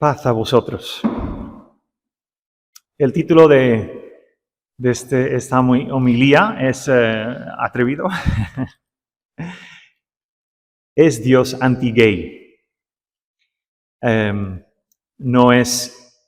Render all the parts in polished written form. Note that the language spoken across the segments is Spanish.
Paz a vosotros. El título de esta homilía es atrevido. ¿Es Dios anti-gay? No es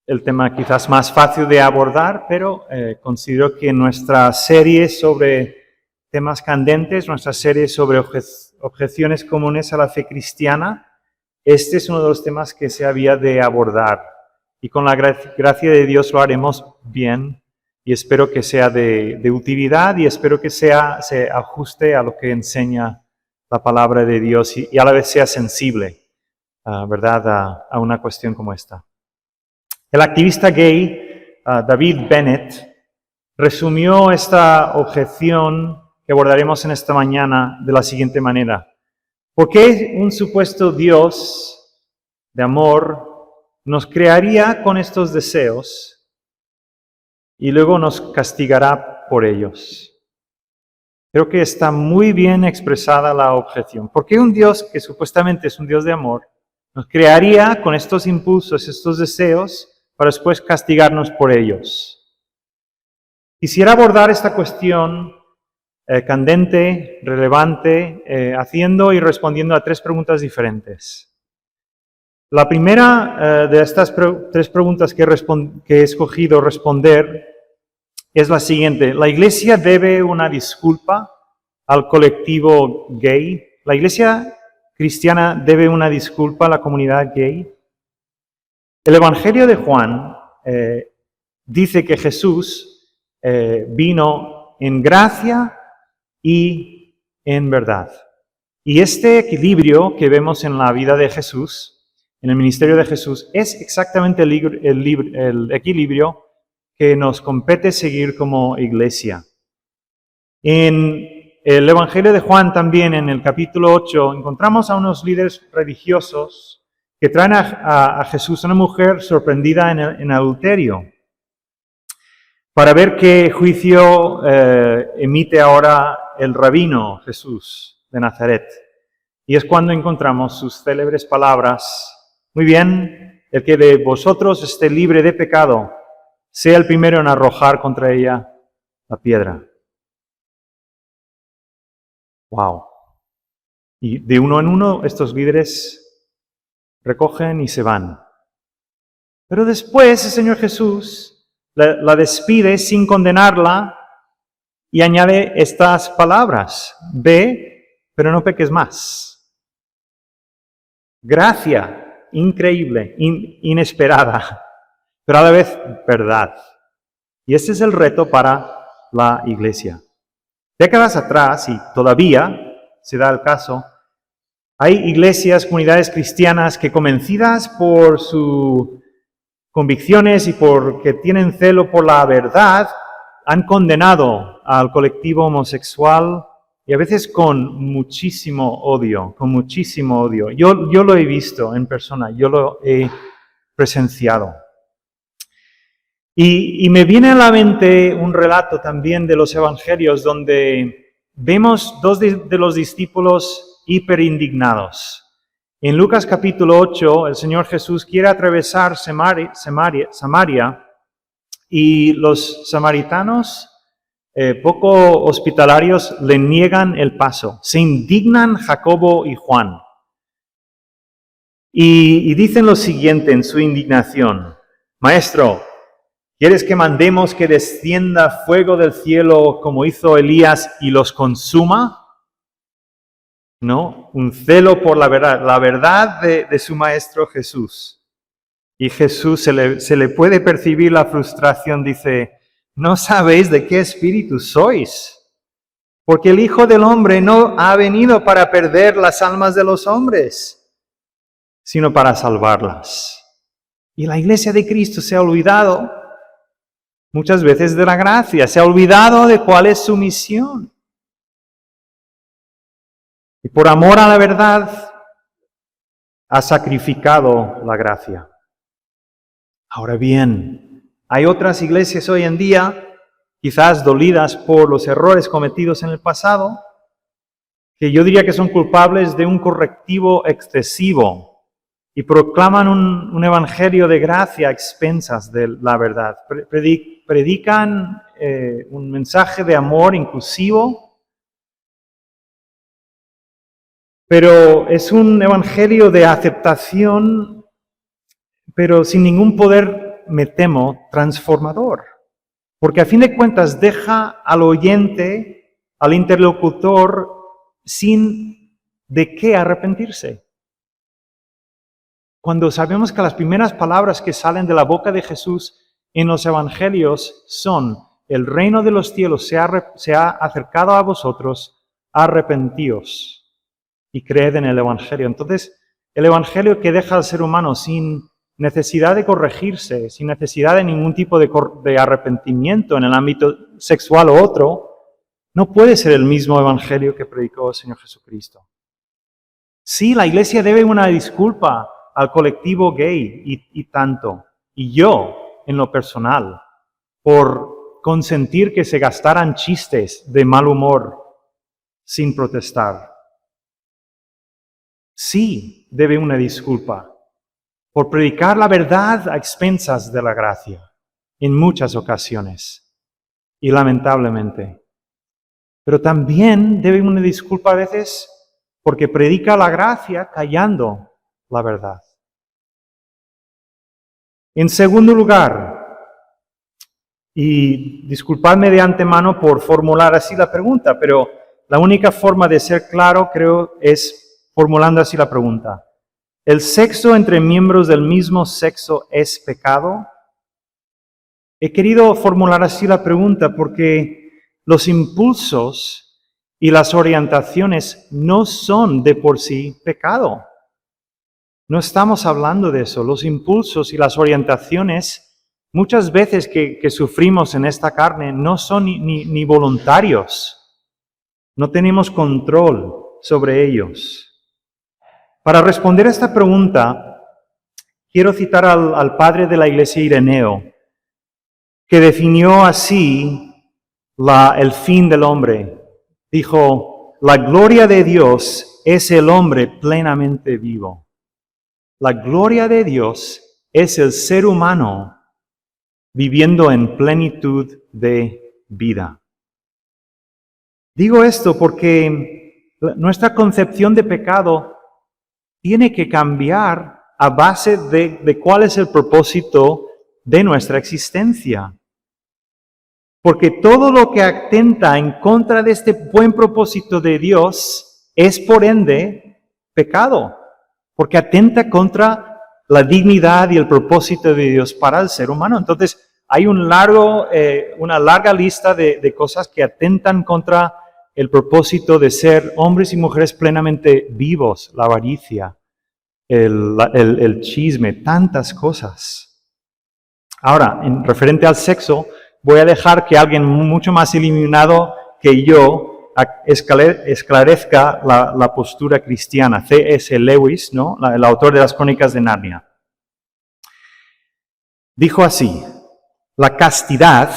el tema quizás más fácil de abordar, pero considero que nuestra serie sobre temas candentes, nuestra serie sobre objeciones comunes a la fe cristiana, este es uno de los temas que se había de abordar. Y con la gracia de Dios lo haremos bien y espero que sea de utilidad y espero que se ajuste a lo que enseña la palabra de Dios y a la vez sea sensible, ¿verdad?, a una cuestión como esta. El activista gay David Bennett resumió esta objeción que abordaremos en esta mañana de la siguiente manera. ¿Por qué un supuesto Dios de amor nos crearía con estos deseos y luego nos castigará por ellos? Creo que está muy bien expresada la objeción. ¿Por qué un Dios que supuestamente es un Dios de amor nos crearía con estos impulsos, estos deseos, para después castigarnos por ellos? Quisiera abordar esta cuestión candente, relevante, haciendo y respondiendo a tres preguntas diferentes. La primera de estas tres preguntas que he escogido responder es la siguiente. ¿La Iglesia debe una disculpa al colectivo gay? ¿La Iglesia cristiana debe una disculpa a la comunidad gay? El Evangelio de Juan dice que Jesús vino en gracia y en verdad. Y este equilibrio que vemos en la vida de Jesús, en el ministerio de Jesús, es exactamente el equilibrio que nos compete seguir como iglesia. En el Evangelio de Juan también, en el capítulo 8, encontramos a unos líderes religiosos que traen a Jesús, a una mujer sorprendida en adulterio, para ver qué juicio emite ahora el rabino Jesús de Nazaret. Y es cuando encontramos sus célebres palabras: muy bien, el que de vosotros esté libre de pecado, sea el primero en arrojar contra ella la piedra. ¡Wow! Y de uno en uno estos líderes recogen y se van. Pero después el Señor Jesús la despide sin condenarla y añade estas palabras: ve, pero no peques más. Gracia increíble, inesperada, pero a la vez verdad. Y ese es el reto para la Iglesia. Décadas atrás, y todavía se da el caso, hay iglesias, comunidades cristianas que, convencidas por sus convicciones y porque tienen celo por la verdad, han condenado al colectivo homosexual y a veces con muchísimo odio, Yo lo he visto en persona, yo lo he presenciado. Y me viene a la mente un relato también de los evangelios donde vemos dos de los discípulos hiperindignados. En Lucas capítulo 8, el Señor Jesús quiere atravesar Samaria y los samaritanos, poco hospitalarios, le niegan el paso. Se indignan Jacobo y Juan. Y dicen lo siguiente en su indignación: Maestro, ¿quieres que mandemos que descienda fuego del cielo como hizo Elías y los consuma? No, un celo por la verdad de su Maestro Jesús. Y Jesús se le puede percibir la frustración, dice: no sabéis de qué espíritu sois, porque el Hijo del Hombre no ha venido para perder las almas de los hombres, sino para salvarlas. Y la Iglesia de Cristo se ha olvidado muchas veces de la gracia, se ha olvidado de cuál es su misión. Y por amor a la verdad, ha sacrificado la gracia. Ahora bien, hay otras iglesias hoy en día, quizás dolidas por los errores cometidos en el pasado, que yo diría que son culpables de un correctivo excesivo y proclaman un evangelio de gracia a expensas de la verdad. Predican un mensaje de amor inclusivo, pero es un evangelio de aceptación, pero sin ningún poder, me temo, transformador. Porque a fin de cuentas deja al oyente, al interlocutor, sin de qué arrepentirse. Cuando sabemos que las primeras palabras que salen de la boca de Jesús en los evangelios son: el reino de los cielos se ha acercado a vosotros, arrepentíos y creed en el evangelio. Entonces, el evangelio que deja al ser humano sin necesidad de corregirse, sin necesidad de ningún tipo de arrepentimiento en el ámbito sexual o otro, no puede ser el mismo evangelio que predicó el Señor Jesucristo. Sí, la Iglesia debe una disculpa al colectivo gay y tanto, y yo en lo personal, por consentir que se gastaran chistes de mal humor sin protestar. Sí, debe una disculpa por predicar la verdad a expensas de la gracia en muchas ocasiones y lamentablemente. Pero también debe una disculpa a veces porque predica la gracia callando la verdad. En segundo lugar, y disculpadme de antemano por formular así la pregunta, pero la única forma de ser claro, creo, es formulando así la pregunta: ¿el sexo entre miembros del mismo sexo es pecado? He querido formular así la pregunta porque los impulsos y las orientaciones no son de por sí pecado. No estamos hablando de eso. Los impulsos y las orientaciones, muchas veces que sufrimos en esta carne, no son ni voluntarios. No tenemos control sobre ellos. Para responder a esta pregunta, quiero citar al padre de la Iglesia, Ireneo, que definió así el fin del hombre. Dijo: la gloria de Dios es el hombre plenamente vivo. La gloria de Dios es el ser humano viviendo en plenitud de vida. Digo esto porque nuestra concepción de pecado tiene que cambiar a base de cuál es el propósito de nuestra existencia. Porque todo lo que atenta en contra de este buen propósito de Dios es, por ende, pecado. Porque atenta contra la dignidad y el propósito de Dios para el ser humano. Entonces, hay una larga lista de cosas que atentan contra el propósito de ser hombres y mujeres plenamente vivos: la avaricia, el chisme, tantas cosas. Ahora, en referente al sexo, voy a dejar que alguien mucho más iluminado que yo esclarezca la postura cristiana. C.S. Lewis, ¿no? El autor de las Crónicas de Narnia. Dijo así: la castidad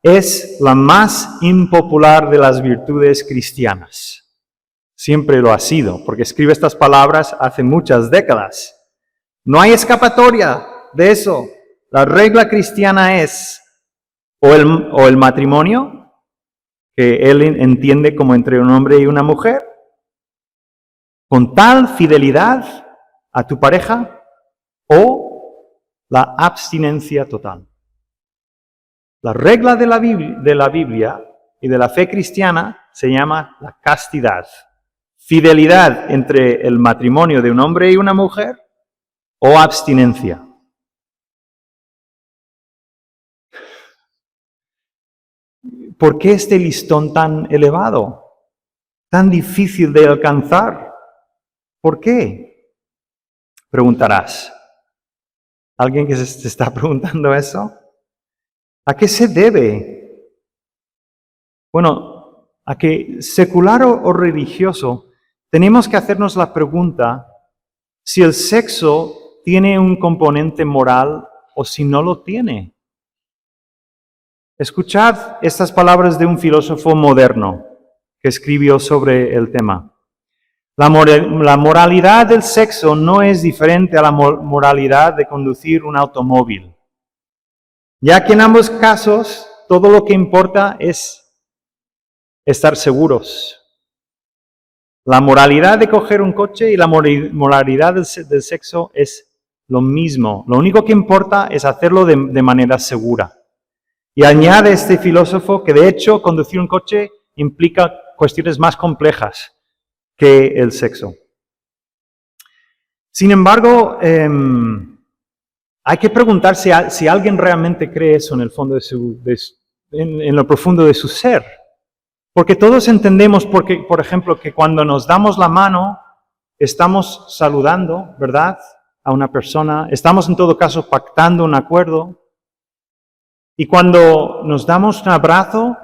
es la más impopular de las virtudes cristianas. Siempre lo ha sido, porque escribe estas palabras hace muchas décadas. No hay escapatoria de eso. La regla cristiana es o el matrimonio, que él entiende como entre un hombre y una mujer, con tal fidelidad a tu pareja, o la abstinencia total. La regla de la Biblia y de la fe cristiana se llama la castidad. Fidelidad entre el matrimonio de un hombre y una mujer, o abstinencia. ¿Por qué este listón tan elevado? Tan difícil de alcanzar. ¿Por qué? Preguntarás. ¿Alguien que se está preguntando eso? ¿A qué se debe? Bueno, a que secular o religioso tenemos que hacernos la pregunta si el sexo tiene un componente moral o si no lo tiene. Escuchad estas palabras de un filósofo moderno que escribió sobre el tema. La moralidad del sexo no es diferente a la moralidad de conducir un automóvil, ya que en ambos casos todo lo que importa es estar seguros. La moralidad de coger un coche y la moralidad del sexo es lo mismo. Lo único que importa es hacerlo de manera segura. Y añade este filósofo que de hecho conducir un coche implica cuestiones más complejas que el sexo. Sin embargo, hay que preguntarse si alguien realmente cree eso en el fondo en lo profundo de su ser. Porque todos entendemos, por ejemplo, que cuando nos damos la mano, estamos saludando, ¿verdad?, a una persona. Estamos en todo caso pactando un acuerdo. Y cuando nos damos un abrazo,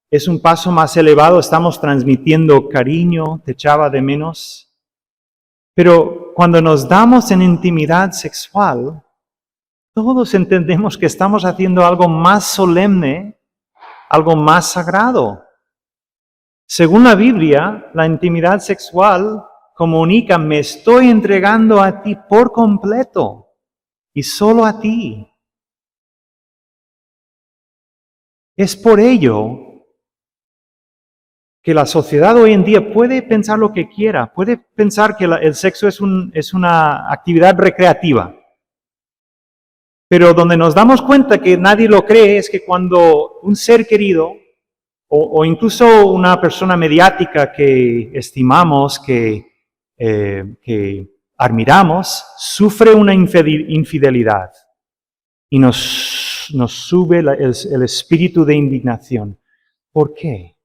es un paso más elevado, estamos transmitiendo cariño, te echaba de menos. Pero cuando nos damos en intimidad sexual, todos entendemos que estamos haciendo algo más solemne, algo más sagrado. Según la Biblia, la intimidad sexual comunica, me estoy entregando a ti por completo y solo a ti. Es por ello que la sociedad hoy en día puede pensar lo que quiera, puede pensar que el sexo es una actividad recreativa. Pero donde nos damos cuenta que nadie lo cree es que cuando un ser querido o incluso una persona mediática que estimamos, que admiramos, sufre una infidelidad y nos sube el espíritu de indignación. ¿Por qué?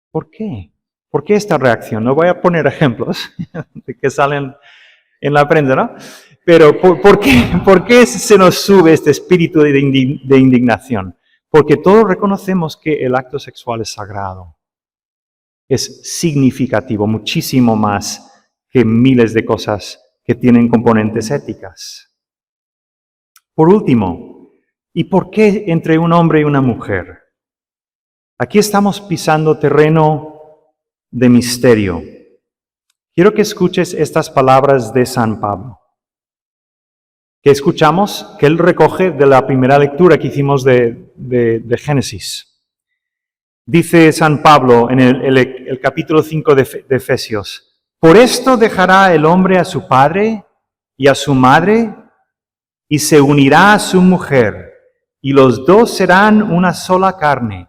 ¿Por qué? ¿Por qué esta reacción? No voy a poner ejemplos que salen en la prensa, ¿no? Pero ¿por qué se nos sube este espíritu de indignación? Porque todos reconocemos que el acto sexual es sagrado. Es significativo, muchísimo más que miles de cosas que tienen componentes éticas. Por último, ¿y por qué entre un hombre y una mujer? Aquí estamos pisando terreno de misterio. Quiero que escuches estas palabras de San Pablo, que escuchamos, que él recoge de la primera lectura que hicimos de Génesis. Dice San Pablo en el capítulo 5 de Efesios, por esto dejará el hombre a su padre y a su madre y se unirá a su mujer y los dos serán una sola carne.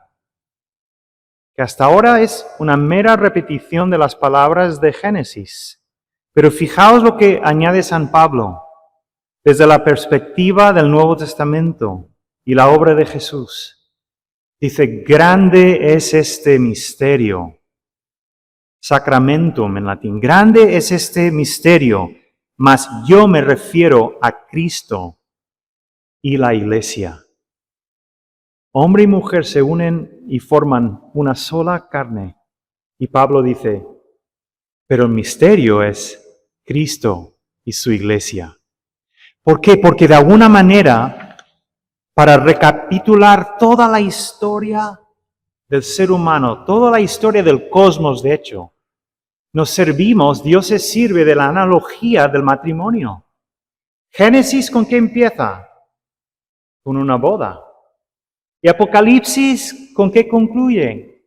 Que hasta ahora es una mera repetición de las palabras de Génesis. Pero fijaos lo que añade San Pablo desde la perspectiva del Nuevo Testamento y la obra de Jesús. Dice, grande es este misterio, sacramentum en latín, grande es este misterio, mas yo me refiero a Cristo y la Iglesia. Hombre y mujer se unen y forman una sola carne. Y Pablo dice, pero el misterio es Cristo y su Iglesia. ¿Por qué? Porque de alguna manera, para recapitular toda la historia del ser humano, toda la historia del cosmos, de hecho, Dios se sirve de la analogía del matrimonio. Génesis, ¿con qué empieza? Con una boda. ¿Y Apocalipsis con qué concluye?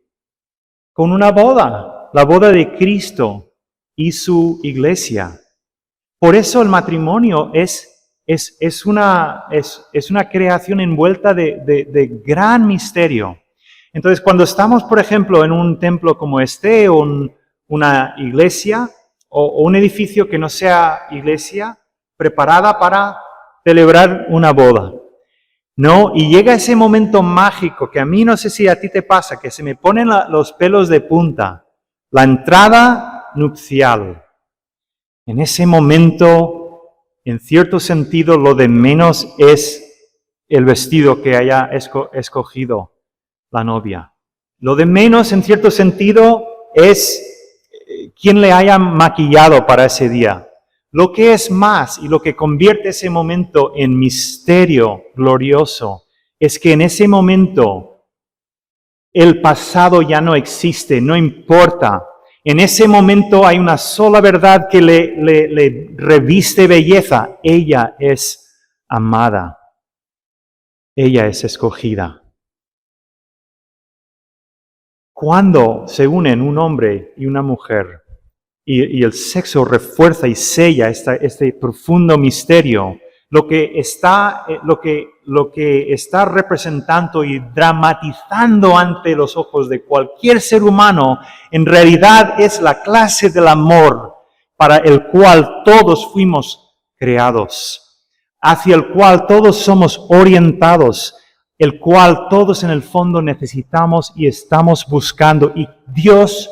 Con una boda, la boda de Cristo y su Iglesia. Por eso el matrimonio es una creación envuelta de gran misterio. Entonces, cuando estamos, por ejemplo, en un templo como este, o una iglesia, o un edificio que no sea iglesia, preparada para celebrar una boda, ¿no? Y llega ese momento mágico que a mí no sé si a ti te pasa, que se me ponen los pelos de punta, la entrada nupcial. En ese momento, en cierto sentido, lo de menos es el vestido que haya escogido la novia. Lo de menos, en cierto sentido, es quién le haya maquillado para ese día. Lo que es más y lo que convierte ese momento en misterio glorioso es que en ese momento el pasado ya no existe, no importa. En ese momento hay una sola verdad que le reviste belleza. Ella es amada. Ella es escogida. Cuando se unen un hombre y una mujer y el sexo refuerza y sella este profundo misterio, lo que está representando y dramatizando ante los ojos de cualquier ser humano, en realidad es la clase del amor para el cual todos fuimos creados, hacia el cual todos somos orientados, el cual todos en el fondo necesitamos y estamos buscando, y Dios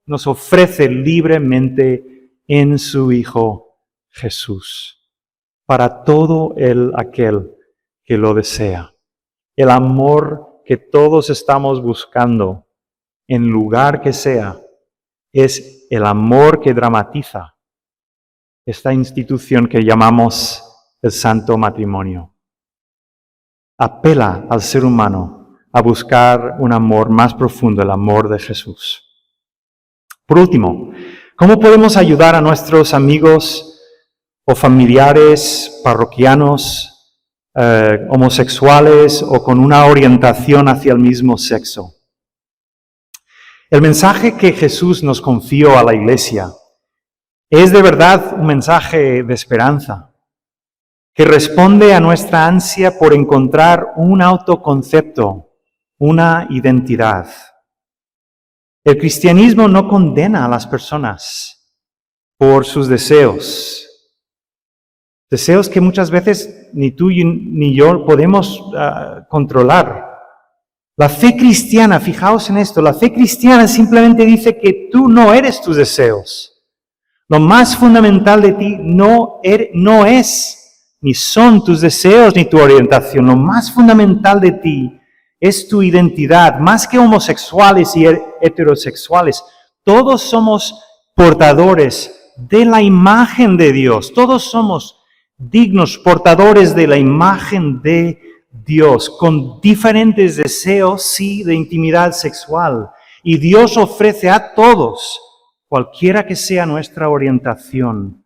nos ofrece libremente en su Hijo Jesús, para todo aquel que lo desea. El amor que todos estamos buscando, en lugar que sea, es el amor que dramatiza esta institución que llamamos el santo matrimonio. Apela al ser humano a buscar un amor más profundo, el amor de Jesús. Por último, ¿cómo podemos ayudar a nuestros amigos o familiares parroquianos, homosexuales o con una orientación hacia el mismo sexo? El mensaje que Jesús nos confió a la Iglesia es de verdad un mensaje de esperanza, que responde a nuestra ansia por encontrar un autoconcepto, una identidad. El cristianismo no condena a las personas por sus deseos que muchas veces ni tú ni yo podemos controlar. La fe cristiana, fijaos en esto, la fe cristiana simplemente dice que tú no eres tus deseos. Lo más fundamental de ti no es, ni son tus deseos ni tu orientación. Lo más fundamental de ti es tu identidad, más que homosexuales y heterosexuales. Todos somos portadores de la imagen de Dios. Todos somos dignos portadores de la imagen de Dios, con diferentes deseos, sí, de intimidad sexual. Y Dios ofrece a todos, cualquiera que sea nuestra orientación,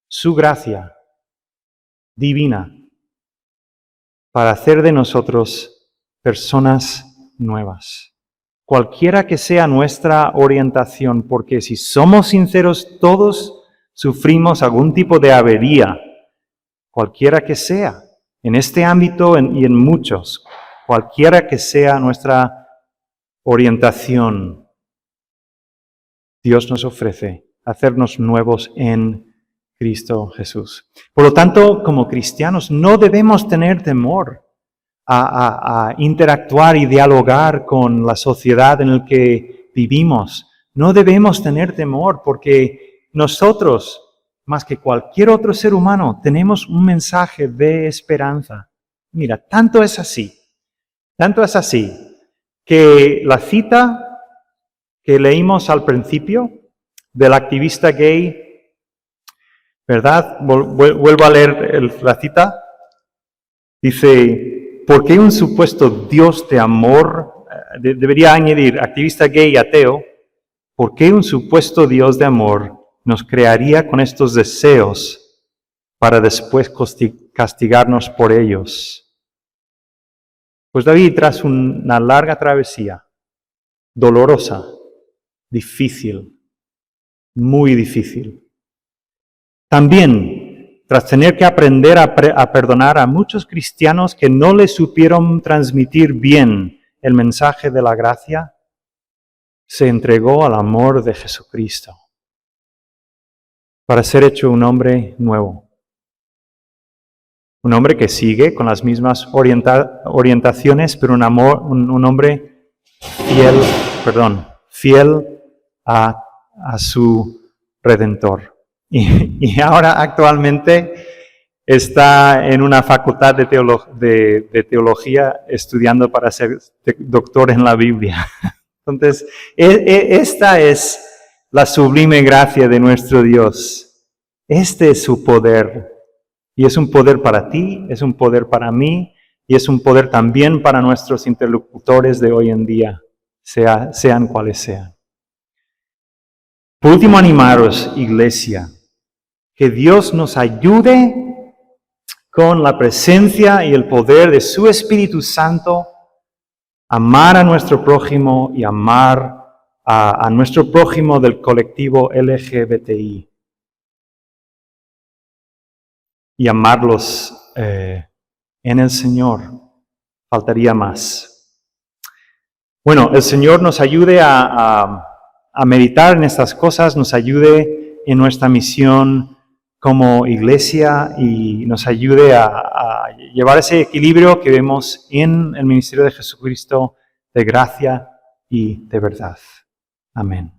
su gracia divina para hacer de nosotros personas nuevas. Cualquiera que sea nuestra orientación, porque si somos sinceros, todos sufrimos algún tipo de avería, cualquiera que sea, en este ámbito y en muchos, cualquiera que sea nuestra orientación, Dios nos ofrece hacernos nuevos en Cristo Jesús. Por lo tanto, como cristianos, no debemos tener temor a interactuar y dialogar con la sociedad en la que vivimos. No debemos tener temor porque nosotros, más que cualquier otro ser humano, tenemos un mensaje de esperanza. Mira, tanto es así, que la cita que leímos al principio del activista gay, ¿verdad? Vuelvo a leer la cita. Dice, ¿por qué un supuesto Dios de amor, debería añadir activista gay y ateo, ¿por qué un supuesto Dios de amor nos crearía con estos deseos para después castigarnos por ellos? Pues David, tras una larga travesía, dolorosa, difícil, muy difícil, también tras tener que aprender a perdonar a muchos cristianos que no le supieron transmitir bien el mensaje de la gracia, se entregó al amor de Jesucristo para ser hecho un hombre nuevo. Un hombre que sigue con las mismas orientaciones, pero un hombre fiel a su Redentor. Y ahora actualmente está en una facultad de teología estudiando para ser doctor en la Biblia. Entonces, esta es la sublime gracia de nuestro Dios. Este es su poder. Y es un poder para ti, es un poder para mí, y es un poder también para nuestros interlocutores de hoy en día, sean cuales sean. Por último, animaros, iglesia, que Dios nos ayude con la presencia y el poder de su Espíritu Santo a amar a nuestro prójimo y amar a nuestro prójimo del colectivo LGBTI. Y amarlos en el Señor. Faltaría más. Bueno, el Señor nos ayude a meditar en estas cosas, nos ayude en nuestra misión como iglesia y nos ayude a llevar ese equilibrio que vemos en el ministerio de Jesucristo de gracia y de verdad. Amén.